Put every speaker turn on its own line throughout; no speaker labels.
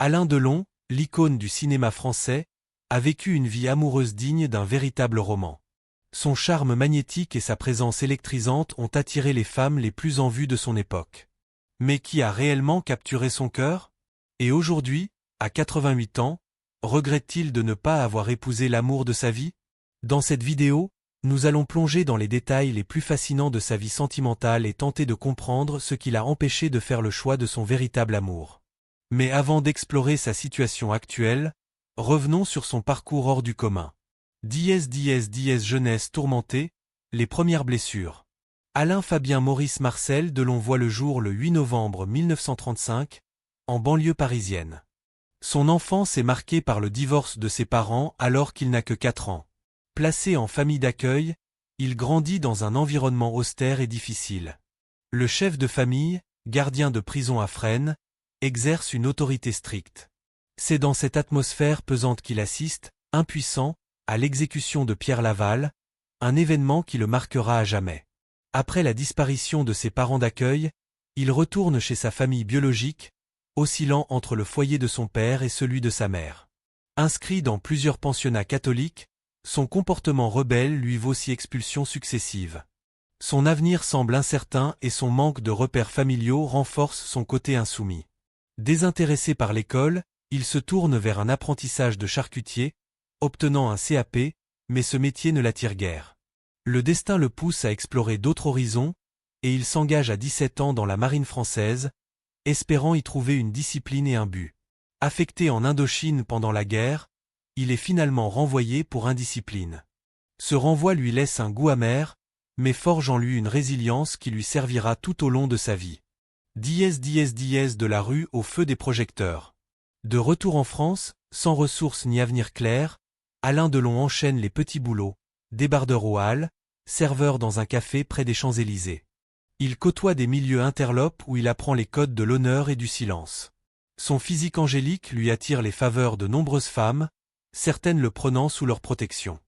Alain Delon, l'icône du cinéma français, a vécu une vie amoureuse digne d'un véritable roman. Son charme magnétique et sa présence électrisante ont attiré les femmes les plus en vue de son époque. Mais qui a réellement capturé son cœur? Et aujourd'hui, à 88 ans, regrette-t-il de ne pas avoir épousé l'amour de sa vie? Dans cette vidéo, nous allons plonger dans les détails les plus fascinants de sa vie sentimentale et tenter de comprendre ce qui l'a empêché de faire le choix de son véritable amour. Mais avant d'explorer sa situation actuelle, revenons sur son parcours hors du commun. Jeunesse tourmentée, les premières blessures. Alain Fabien Maurice Marcel Delon voit le jour le 8 novembre 1935, en banlieue parisienne. Son enfance est marquée par le divorce de ses parents alors qu'il n'a que 4 ans. Placé en famille d'accueil, il grandit dans un environnement austère et difficile. Le chef de famille, gardien de prison à Fresnes, exerce une autorité stricte. C'est dans cette atmosphère pesante qu'il assiste, impuissant, à l'exécution de Pierre Laval, un événement qui le marquera à jamais. Après la disparition de ses parents d'accueil, il retourne chez sa famille biologique, oscillant entre le foyer de son père et celui de sa mère. Inscrit dans plusieurs pensionnats catholiques, son comportement rebelle lui vaut 6 expulsions successives. Son avenir semble incertain et son manque de repères familiaux renforce son côté insoumis. Désintéressé par l'école, il se tourne vers un apprentissage de charcutier, obtenant un CAP, mais ce métier ne l'attire guère. Le destin le pousse à explorer d'autres horizons, et il s'engage à 17 ans dans la marine française, espérant y trouver une discipline et un but. Affecté en Indochine pendant la guerre, il est finalement renvoyé pour indiscipline. Ce renvoi lui laisse un goût amer, mais forge en lui une résilience qui lui servira tout au long de sa vie. De la rue au feu des projecteurs. De retour en France, sans ressources ni avenir clair, Alain Delon enchaîne les petits boulots, débardeur aux Halles, serveur dans un café près des Champs-Élysées. Il côtoie des milieux interlopes où il apprend les codes de l'honneur et du silence. Son physique angélique lui attire les faveurs de nombreuses femmes, certaines le prenant sous leur protection.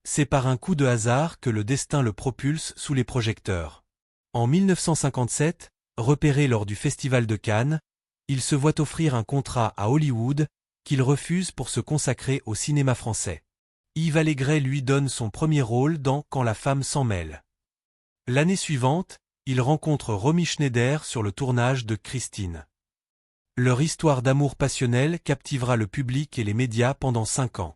C'est par un coup de hasard que le destin le propulse sous les projecteurs. En 1957, repéré lors du Festival de Cannes, il se voit offrir un contrat à Hollywood, qu'il refuse pour se consacrer au cinéma français. Yves Allégret lui donne son premier rôle dans Quand la femme s'en mêle. L'année suivante, il rencontre Romy Schneider sur le tournage de Christine. Leur histoire d'amour passionnel captivera le public et les médias pendant 5 ans.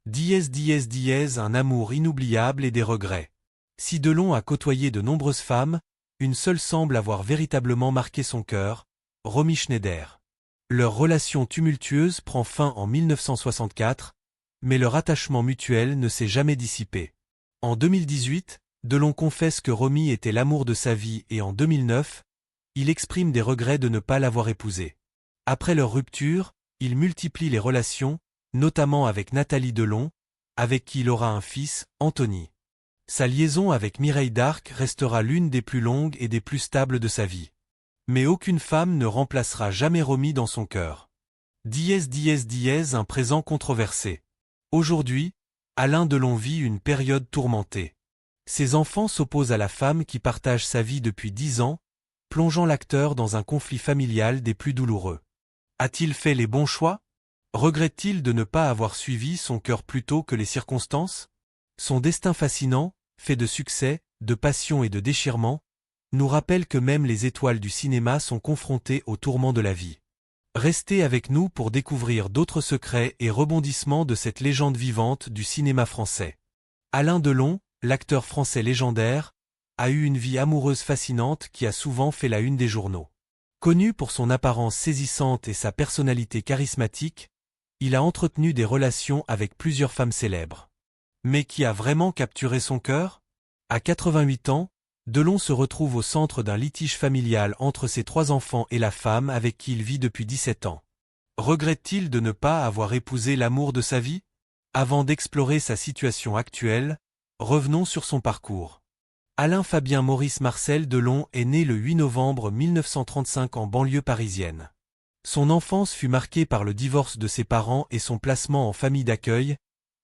Un amour inoubliable et des regrets. Si Delon a côtoyé de nombreuses femmes, une seule semble avoir véritablement marqué son cœur, Romy Schneider. Leur relation tumultueuse prend fin en 1964, mais leur attachement mutuel ne s'est jamais dissipé. En 2018, Delon confesse que Romy était l'amour de sa vie et en 2009, il exprime des regrets de ne pas l'avoir épousée. Après leur rupture, il multiplie les relations, notamment avec Nathalie Delon, avec qui il aura un fils, Anthony. Sa liaison avec Mireille d'Arc restera l'une des plus longues et des plus stables de sa vie. Mais aucune femme ne remplacera jamais Romy dans son cœur. Un présent controversé. Aujourd'hui, Alain Delon vit une période tourmentée. Ses enfants s'opposent à la femme qui partage sa vie depuis 10 ans, plongeant l'acteur dans un conflit familial des plus douloureux. A-t-il fait les bons choix? Regrette-t-il de ne pas avoir suivi son cœur plus tôt que les circonstances? Son destin fascinant, fait de succès, de passion et de déchirement, nous rappelle que même les étoiles du cinéma sont confrontées aux tourments de la vie. Restez avec nous pour découvrir d'autres secrets et rebondissements de cette légende vivante du cinéma français. Alain Delon, l'acteur français légendaire, a eu une vie amoureuse fascinante qui a souvent fait la une des journaux. Connu pour son apparence saisissante et sa personnalité charismatique, il a entretenu des relations avec plusieurs femmes célèbres. Mais qui a vraiment capturé son cœur? À 88 ans, Delon se retrouve au centre d'un litige familial entre ses 3 enfants et la femme avec qui il vit depuis 17 ans. Regrette-t-il de ne pas avoir épousé l'amour de sa vie? Avant d'explorer sa situation actuelle, revenons sur son parcours. Alain Fabien Maurice Marcel Delon est né le 8 novembre 1935 en banlieue parisienne. Son enfance fut marquée par le divorce de ses parents et son placement en famille d'accueil,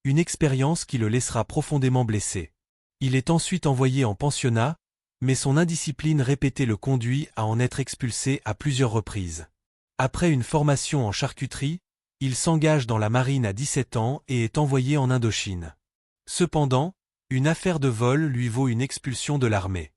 une expérience qui le laissera profondément blessé. Il est ensuite envoyé en pensionnat, mais son indiscipline répétée le conduit à en être expulsé à plusieurs reprises. Après une formation en charcuterie, il s'engage dans la marine à 17 ans et est envoyé en Indochine. Cependant, une affaire de vol lui vaut une expulsion de l'armée.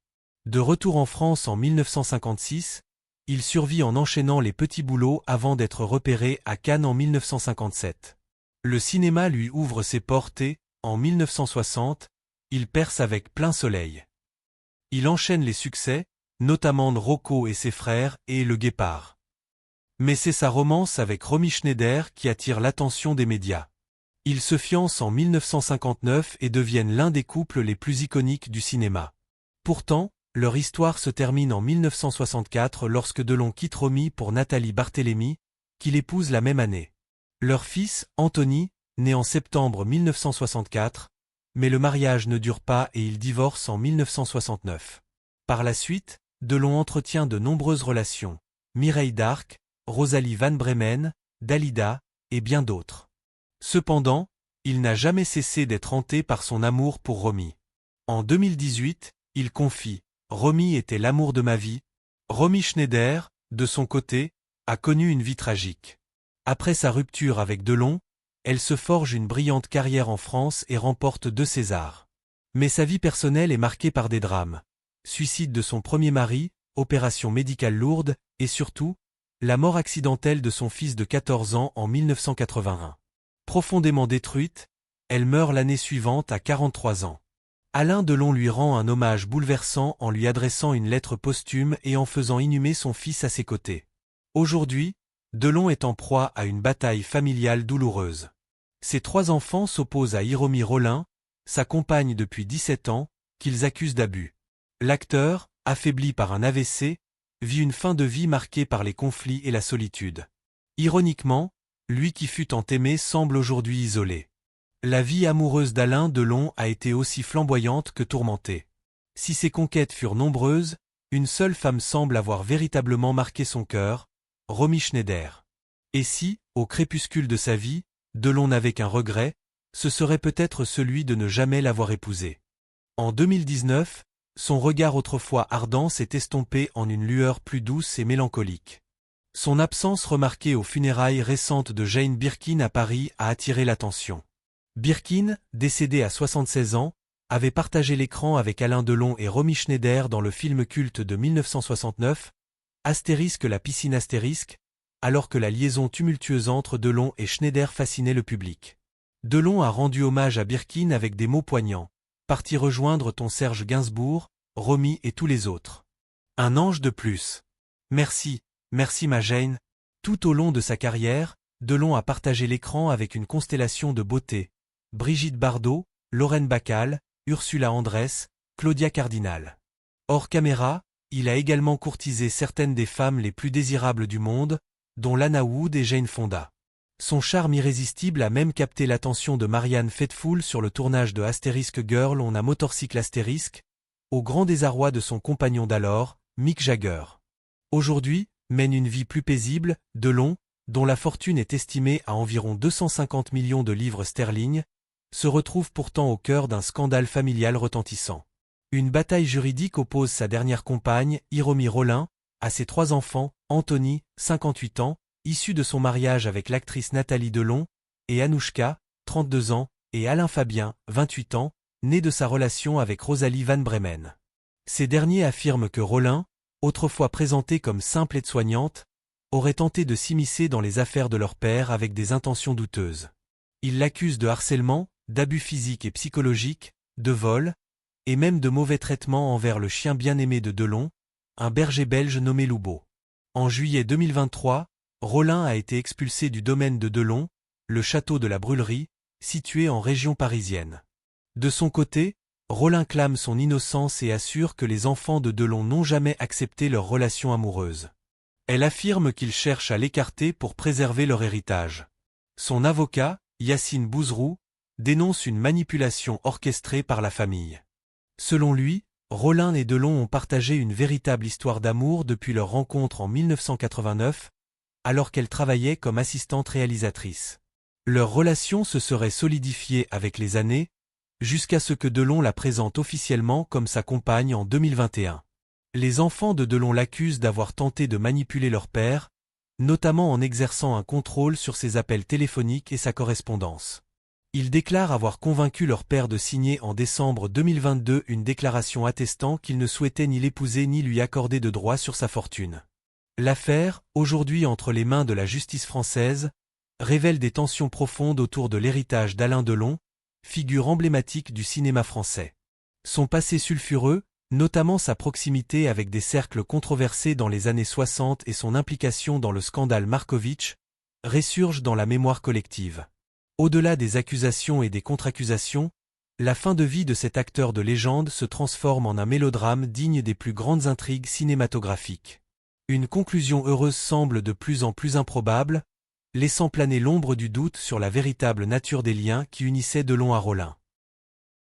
De retour en France en 1956, il survit en enchaînant les petits boulots avant d'être repéré à Cannes en 1957. Le cinéma lui ouvre ses portes et, en 1960, il perce avec Plein Soleil. Il enchaîne les succès, notamment Rocco et ses frères et Le Guépard. Mais c'est sa romance avec Romy Schneider qui attire l'attention des médias. Ils se fiancent en 1959 et deviennent l'un des couples les plus iconiques du cinéma. Pourtant, leur histoire se termine en 1964 lorsque Delon quitte Romy pour Nathalie Barthélémy, qu'il épouse la même année. Leur fils, Anthony, naît en septembre 1964, mais le mariage ne dure pas et ils divorcent en 1969. Par la suite, Delon entretient de nombreuses relations, Mireille d'Arc, Rosalie Van Bremen, Dalida, et bien d'autres. Cependant, il n'a jamais cessé d'être hanté par son amour pour Romy. En 2018, il confie « Romy était l'amour de ma vie ». Romy Schneider, de son côté, a connu une vie tragique. Après sa rupture avec Delon, elle se forge une brillante carrière en France et remporte 2 Césars. Mais sa vie personnelle est marquée par des drames. Suicide de son premier mari, opération médicale lourde, et surtout, la mort accidentelle de son fils de 14 ans en 1981. Profondément détruite, elle meurt l'année suivante à 43 ans. Alain Delon lui rend un hommage bouleversant en lui adressant une lettre posthume et en faisant inhumer son fils à ses côtés. Aujourd'hui, Delon est en proie à une bataille familiale douloureuse. Ses 3 enfants s'opposent à Hiromi Rollin, sa compagne depuis 17 ans, qu'ils accusent d'abus. L'acteur, affaibli par un AVC, vit une fin de vie marquée par les conflits et la solitude. Ironiquement, lui qui fut tant aimé semble aujourd'hui isolé. La vie amoureuse d'Alain Delon a été aussi flamboyante que tourmentée. Si ses conquêtes furent nombreuses, une seule femme semble avoir véritablement marqué son cœur, Romy Schneider. Et si, au crépuscule de sa vie, Delon n'avait qu'un regret, ce serait peut-être celui de ne jamais l'avoir épousée. En 2019, son regard autrefois ardent s'est estompé en une lueur plus douce et mélancolique. Son absence remarquée aux funérailles récentes de Jane Birkin à Paris a attiré l'attention. Birkin, décédée à 76 ans, avait partagé l'écran avec Alain Delon et Romy Schneider dans le film culte de 1969, Astérisque la piscine astérisque, alors que la liaison tumultueuse entre Delon et Schneider fascinait le public. Delon a rendu hommage à Birkin avec des mots poignants. Parti rejoindre ton Serge Gainsbourg, Romy et tous les autres. Un ange de plus. Merci, merci ma Jane. Tout au long de sa carrière, Delon a partagé l'écran avec une constellation de beauté. Brigitte Bardot, Lorraine Bacal, Ursula Andress, Claudia Cardinal. Hors caméra, il a également courtisé certaines des femmes les plus désirables du monde, dont Lana Wood et Jane Fonda. Son charme irrésistible a même capté l'attention de Marianne Faithfull sur le tournage de Astérisque Girl on a Motorcycle Astérisque, au grand désarroi de son compagnon d'alors, Mick Jagger. Aujourd'hui, mène une vie plus paisible, Delon, dont la fortune est estimée à environ 250 millions de livres sterling, se retrouve pourtant au cœur d'un scandale familial retentissant. Une bataille juridique oppose sa dernière compagne, Hiromi Rollin, à ses 3 enfants, Anthony, 58 ans, issu de son mariage avec l'actrice Nathalie Delon, et Anouchka, 32 ans, et Alain Fabien, 28 ans, né de sa relation avec Rosalie Van Bremen. Ces derniers affirment que Rollin, autrefois présentée comme simple aide-soignante, aurait tenté de s'immiscer dans les affaires de leur père avec des intentions douteuses. Ils l'accusent de harcèlement, d'abus physiques et psychologiques, de vol, et même de mauvais traitements envers le chien bien-aimé de Delon, un berger belge nommé Loubo. En juillet 2023, Rollin a été expulsé du domaine de Delon, le château de la Brûlerie, situé en région parisienne. De son côté, Rollin clame son innocence et assure que les enfants de Delon n'ont jamais accepté leur relation amoureuse. Elle affirme qu'ils cherchent à l'écarter pour préserver leur héritage. Son avocat, Yacine Bouzrou, dénonce une manipulation orchestrée par la famille. Selon lui, Rollin et Delon ont partagé une véritable histoire d'amour depuis leur rencontre en 1989, alors qu'elle travaillait comme assistante réalisatrice. Leur relation se serait solidifiée avec les années, jusqu'à ce que Delon la présente officiellement comme sa compagne en 2021. Les enfants de Delon l'accusent d'avoir tenté de manipuler leur père, notamment en exerçant un contrôle sur ses appels téléphoniques et sa correspondance. Il déclare avoir convaincu leur père de signer en décembre 2022 une déclaration attestant qu'il ne souhaitait ni l'épouser ni lui accorder de droits sur sa fortune. L'affaire, aujourd'hui entre les mains de la justice française, révèle des tensions profondes autour de l'héritage d'Alain Delon, figure emblématique du cinéma français. Son passé sulfureux, notamment sa proximité avec des cercles controversés dans les années 60 et son implication dans le scandale Markovitch, ressurgent dans la mémoire collective. Au-delà des accusations et des contre-accusations, la fin de vie de cet acteur de légende se transforme en un mélodrame digne des plus grandes intrigues cinématographiques. Une conclusion heureuse semble de plus en plus improbable, laissant planer l'ombre du doute sur la véritable nature des liens qui unissaient Delon à Rollin.